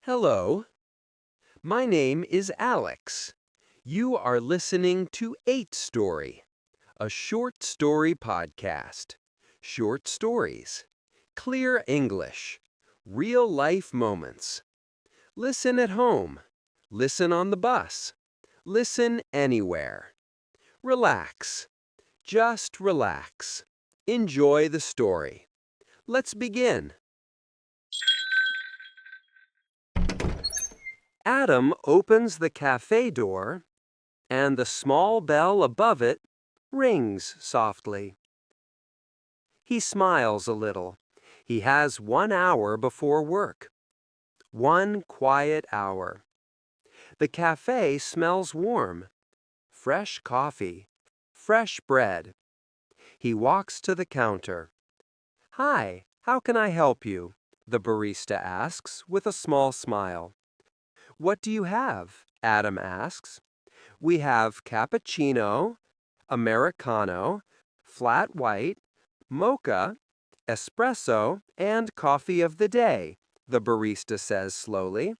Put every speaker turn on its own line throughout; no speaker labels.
Hello, my name is Alex. You are listening to 8 Story, a short story podcast. Short stories, clear English, real life moments. Listen at home, listen on the bus, listen anywhere. Relax, just relax. Enjoy the story. Let's begin. Adam opens the cafe door, and the small bell above it rings softly. He smiles a little. He has 1 hour before work. 1 quiet hour. The cafe smells warm. Fresh coffee. Fresh bread. He walks to the counter. "Hi, how can I help you?" the barista asks with a small smile. "What do you have?" Adam asks. "We have cappuccino, Americano, flat white, mocha, espresso, and coffee of the day," the barista says slowly.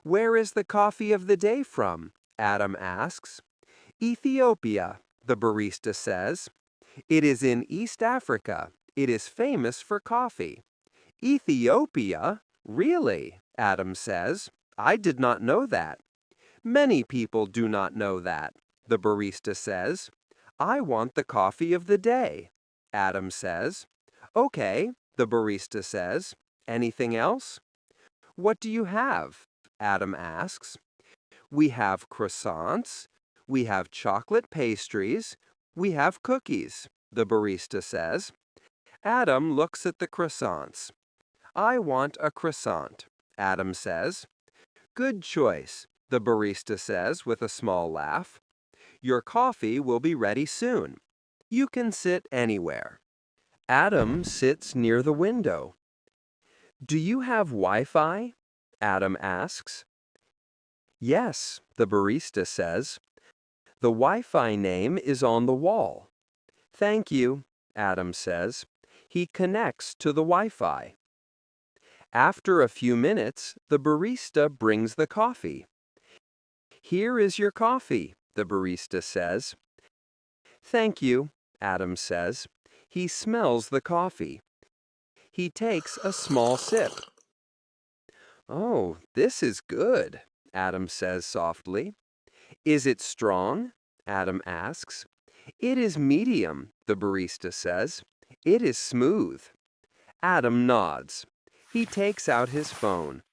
"Where is the coffee of the day from?" Adam asks. "Ethiopia," the barista says. "It is in East Africa. It is famous for coffee." "Ethiopia? Really?" Adam says. "I did not know that." "Many people do not know that," the barista says. "I want the coffee of the day," Adam says. "Okay," the barista says. "Anything else?" "What do you have?" Adam asks. "We have croissants. We have chocolate pastries. We have cookies," the barista says. Adam looks at the croissants. "I want a croissant," Adam says. "Good choice," the barista says with a small laugh. "Your coffee will be ready soon. You can sit anywhere." Adam sits near the window. "Do you have Wi-Fi?" Adam asks. "Yes," the barista says. "The Wi-Fi name is on the wall." "Thank you," Adam says. He connects to the Wi-Fi. After a few minutes, the barista brings the coffee. "Here is your coffee," the barista says. "Thank you," Adam says. He smells the coffee. He takes a small sip. "Oh, this is good," Adam says softly. "Is it strong?" Adam asks. "It is medium," the barista says. "It is smooth." Adam nods. He takes out his phone.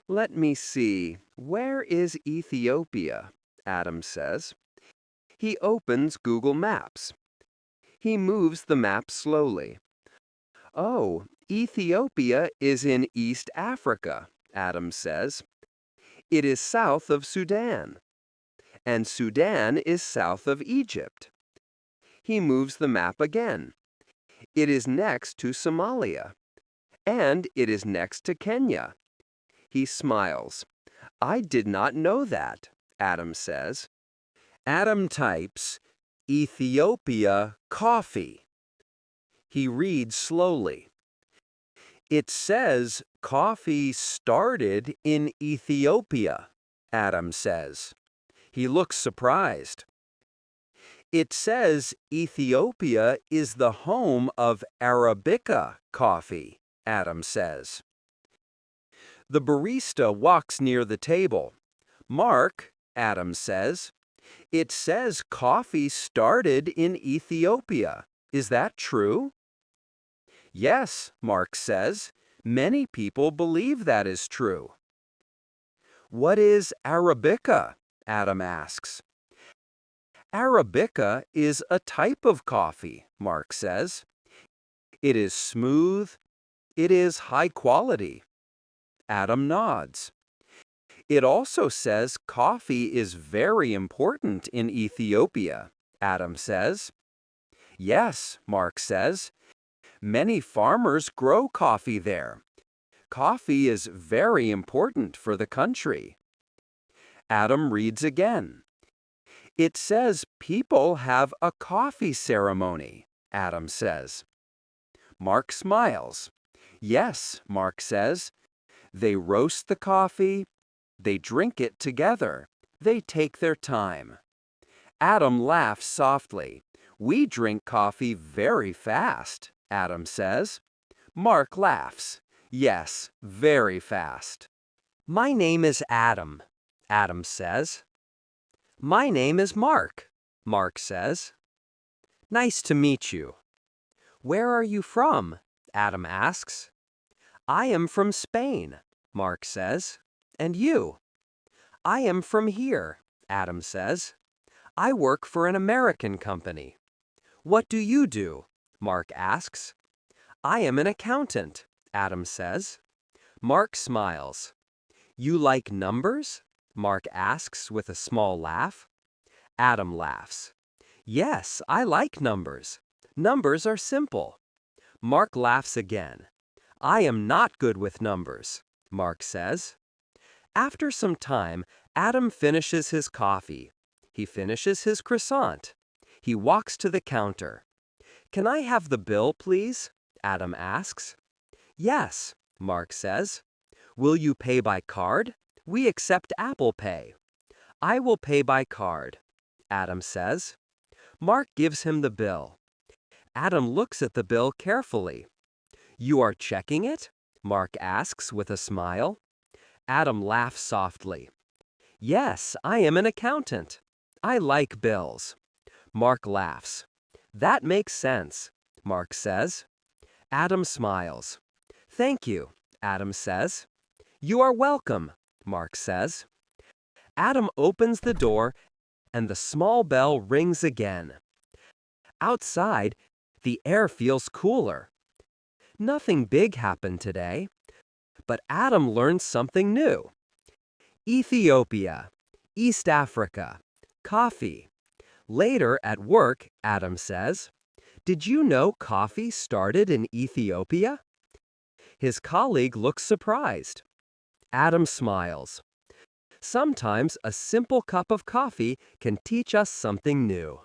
"Let me see. Where is Ethiopia?" Adam says. He opens Google Maps. He moves the map slowly. "Oh, Ethiopia is in East Africa," Adam says. "It is south of Sudan. And Sudan is south of Egypt." He moves the map again. "It is next to Somalia. And it is next to Kenya." He smiles. "I did not know that," Adam says. Adam types, "Ethiopia coffee." He reads slowly. "It says coffee started in Ethiopia," Adam says. He looks surprised. "It says Ethiopia is the home of Arabica coffee," Adam says. The barista walks near the table. "Mark," Adam says, "it says coffee started in Ethiopia. Is that true?" "Yes," Mark says. "Many people believe that is true." "What is Arabica?" Adam asks. "Arabica is a type of coffee," Mark says. "It is smooth. It is high quality." Adam nods. "It also says coffee is very important in Ethiopia," Adam says. "Yes," Mark says. "Many farmers grow coffee there. Coffee is very important for the country." Adam reads again. "It says people have a coffee ceremony," Adam says. Mark smiles. "Yes," Mark says. They roast the coffee. They drink it together. They take their time. Adam laughs softly. We drink coffee very fast, Adam says. Mark laughs. Yes, very fast. My name is Adam, Adam says. My name is Mark, Mark says. Nice to meet you. Where are you from? Adam asks. I am from Spain, Mark says. And you? I am from here, Adam says. I work for an American company. What do you do? Mark asks. I am an accountant, Adam says. Mark smiles. You like numbers? Mark asks with a small laugh. Adam laughs. Yes, I like numbers. Numbers are simple. Mark laughs again. I am not good with numbers, Mark says. After some time, Adam finishes his coffee. He finishes his croissant. He walks to the counter. Can I have the bill, please? Adam asks. Yes, Mark says. Will you pay by card? We accept Apple Pay. I will pay by card, Adam says. Mark gives him the bill. Adam looks at the bill carefully. You are checking it? Mark asks with a smile. Adam laughs softly. Yes, I am an accountant. I like bills. Mark laughs. That makes sense, Mark says. Adam smiles. Thank you, Adam says. You are welcome, Mark says. Adam opens the door and the small bell rings again. Outside, the air feels cooler. Nothing big happened today, but Adam learned something new. Ethiopia, East Africa, coffee. Later at work, Adam says, Did you know coffee started in Ethiopia? His colleague looks surprised. Adam smiles. Sometimes a simple cup of coffee can teach us something new.